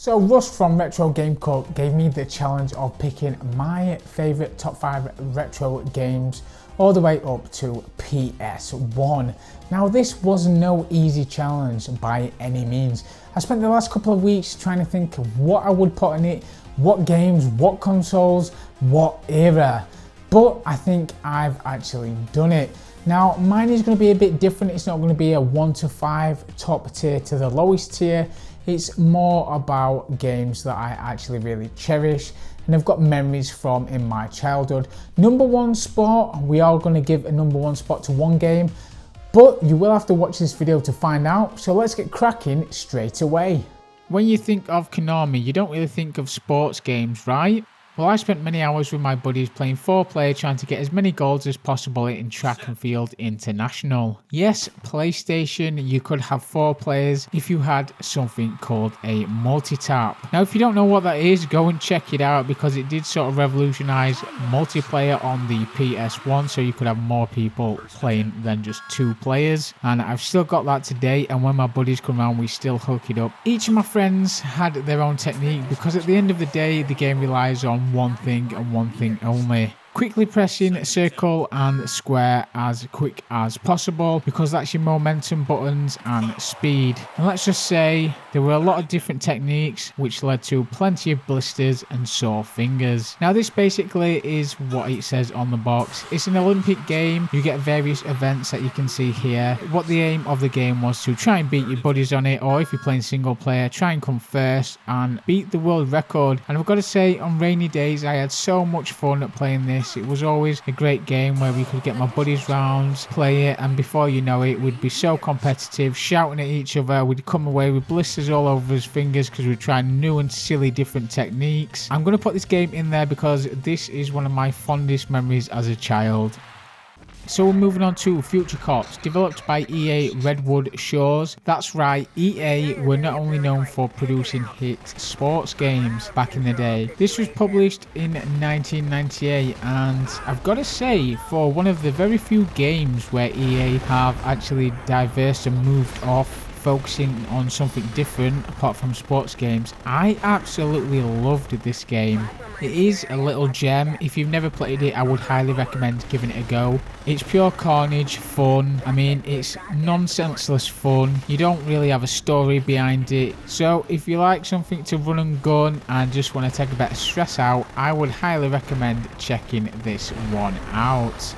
So Russ from Retro Game Cult gave me the challenge of picking my favourite top 5 retro games all the way up to PS1. Now this was no easy challenge by any means. I spent the last couple of weeks trying to think of what I would put in it, what games, what consoles, what era. But I think I've actually done it. Now mine is going to be a bit different. It's not going to be a 1 to 5 top tier to the lowest tier. It's more about games that I actually really cherish and I've got memories from in my childhood. Number one spot, we are going to give a number one spot to one game, but you will have to watch this video to find out. So let's get cracking straight away. When you think of Konami, you don't really think of sports games, right? Well, I spent many hours with my buddies playing 4-player trying to get as many goals as possible in Track and Field International. Yes, PlayStation, you could have 4 players if you had something called a multi-tap. Now, if you don't know what that is, go and check it out because it did sort of revolutionize multiplayer on the PS1, so you could have more people playing than just 2 players. And I've still got that today, and when my buddies come around, we still hook it up. Each of my friends had their own technique because at the end of the day, the game relies on one thing and one thing only: quickly pressing circle and square as quick as possible, because that's your momentum buttons and speed. And let's just say there were a lot of different techniques which led to plenty of blisters and sore fingers. Now this basically is what it says on the box. It's an Olympic game. You get various events that you can see here. What the aim of the game was to try and beat your buddies on it, or if you're playing single player, try and come first and beat the world record. And I've got to say, on rainy days I had so much fun at playing this. It was always a great game where we could get my buddies round, play it, and before you know it, we'd be so competitive, shouting at each other. We'd come away with blisters all over his fingers because we're trying new and silly different techniques. I'm going to put this game in there because this is one of my fondest memories as a child. So we're moving on to Future Cops, developed by EA Redwood Shores. That's right, EA were not only known for producing hit sports games back in the day. This was published in 1998, and I've got to say, for one of the very few games where EA have actually diverse and moved off focusing on something different apart from sports games, I absolutely loved this game. It is a little gem. If you've never played it, I would highly recommend giving it a go. It's pure carnage fun. I mean, it's nonsenseless fun. You don't really have a story behind it. So if you like something to run and gun and just want to take a bit of stress out, I would highly recommend checking this one out.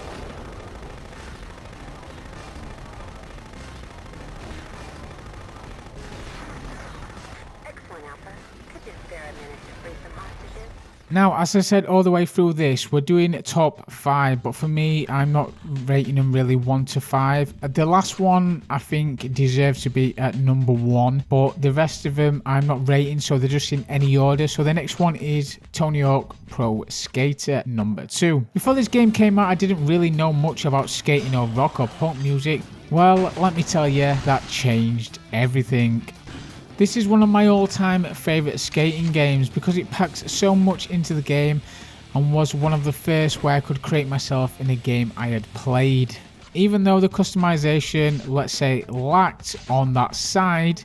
Now, as I said all the way through this, we're doing top 5, but for me, I'm not rating them really 1 to 5. The last one, I think, deserves to be at number 1, but the rest of them, I'm not rating, so they're just in any order. So the next one is Tony Hawk Pro Skater number 2. Before this game came out, I didn't really know much about skating or rock or punk music. Well, let me tell you, that changed everything. This is one of my all-time favourite skating games because it packs so much into the game and was one of the first where I could create myself in a game I had played. Even though the customization, let's say, lacked on that side,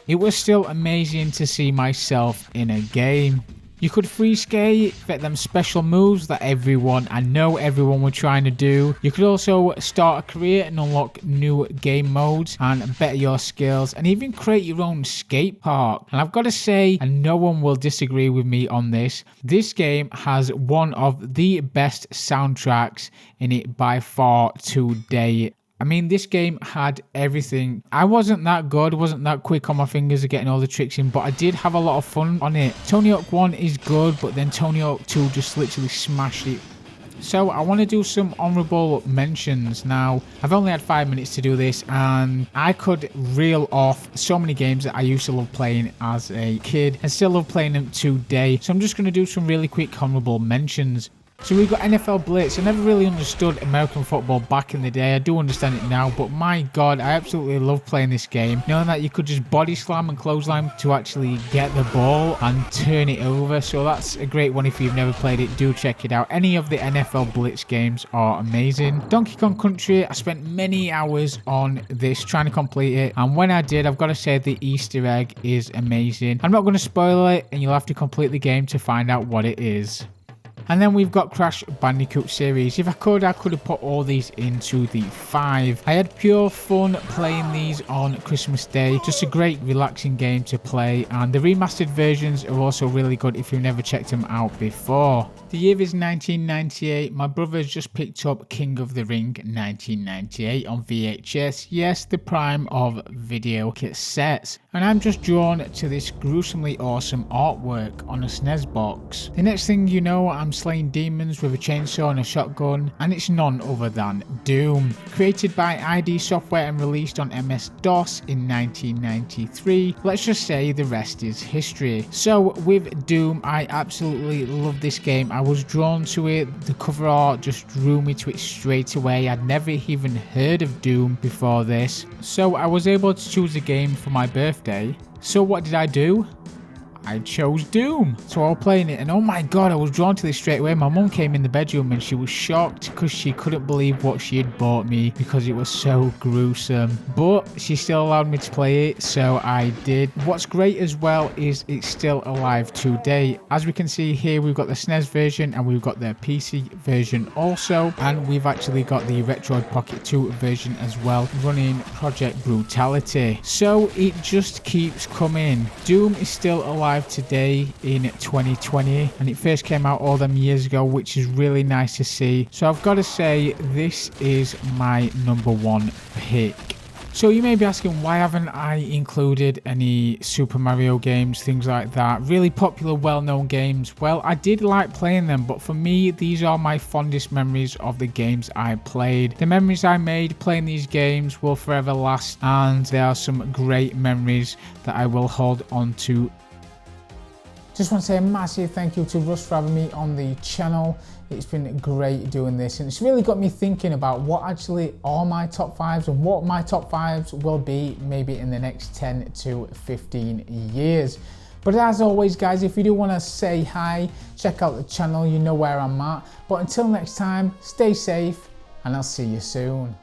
it was still amazing to see myself in a game. You could free skate, get them special moves that I know everyone were trying to do. You could also start a career and unlock new game modes and better your skills, and even create your own skate park. And I've got to say, and no one will disagree with me on this game has one of the best soundtracks in it by far to date. I mean, this game had everything. I wasn't that good, wasn't that quick on my fingers of getting all the tricks in, but I did have a lot of fun on it. Tony Hawk 1 is good, but then Tony Hawk 2 just literally smashed it. So I want to do some honourable mentions now. I've only had 5 minutes to do this, and I could reel off so many games that I used to love playing as a kid and still love playing them today. So I'm just going to do some really quick honourable mentions. So we've got NFL Blitz. I never really understood American football back in the day. I do understand it now, but my god, I absolutely love playing this game. Knowing that you could just body slam and clothesline to actually get the ball and turn it over. So that's a great one. If you've never played it, do check it out. Any of the NFL Blitz games are amazing. Donkey Kong Country, I spent many hours on this trying to complete it, and when I did, I've got to say the Easter egg is amazing. I'm not going to spoil it, and you'll have to complete the game to find out what it is. And then we've got Crash Bandicoot series. If I could have put all these into the 5. I had pure fun playing these on Christmas Day. Just a great relaxing game to play, and the remastered versions are also really good if you've never checked them out before. The year is 1998. My brother's just picked up King of the Ring 1998 on VHS. Yes, the prime of video cassettes. And I'm just drawn to this gruesomely awesome artwork on a SNES box. The next thing you know, I'm slaying demons with a chainsaw and a shotgun, and it's none other than Doom. Created by ID Software and released on MS-DOS in 1993. Let's just say the rest is history. So with Doom, I absolutely love this game. I was drawn to it. The cover art just drew me to it straight away. I'd never even heard of Doom before this. So I was able to choose a game for my birthday. So what did I do? I chose Doom. So I was playing it, and oh my god, I was drawn to this straight away. My mum came in the bedroom and she was shocked because she couldn't believe what she had bought me because it was so gruesome. But she still allowed me to play it, so I did. What's great as well is it's still alive today. As we can see here, we've got the SNES version and we've got the PC version also, and we've actually got the Retroid Pocket 2 version as well, running Project Brutality. So it just keeps coming. Doom is still alive today in 2020, and it first came out all them years ago, which is really nice to see. So I've got to say, this is my #1 pick. So you may be asking, why haven't I included any Super Mario games, things like that, really popular, well-known games? Well, I did like playing them, but for me, these are my fondest memories of the games I played. The memories I made playing these games will forever last, and there are some great memories that I will hold on to. Just want to say a massive thank you to Russ for having me on the channel. It's been great doing this, and it's really got me thinking about what actually are my top 5s and what my top 5s will be maybe in the next 10 to 15 years. But as always guys, if you do want to say hi, check out the channel, you know where I'm at. But until next time, stay safe and I'll see you soon.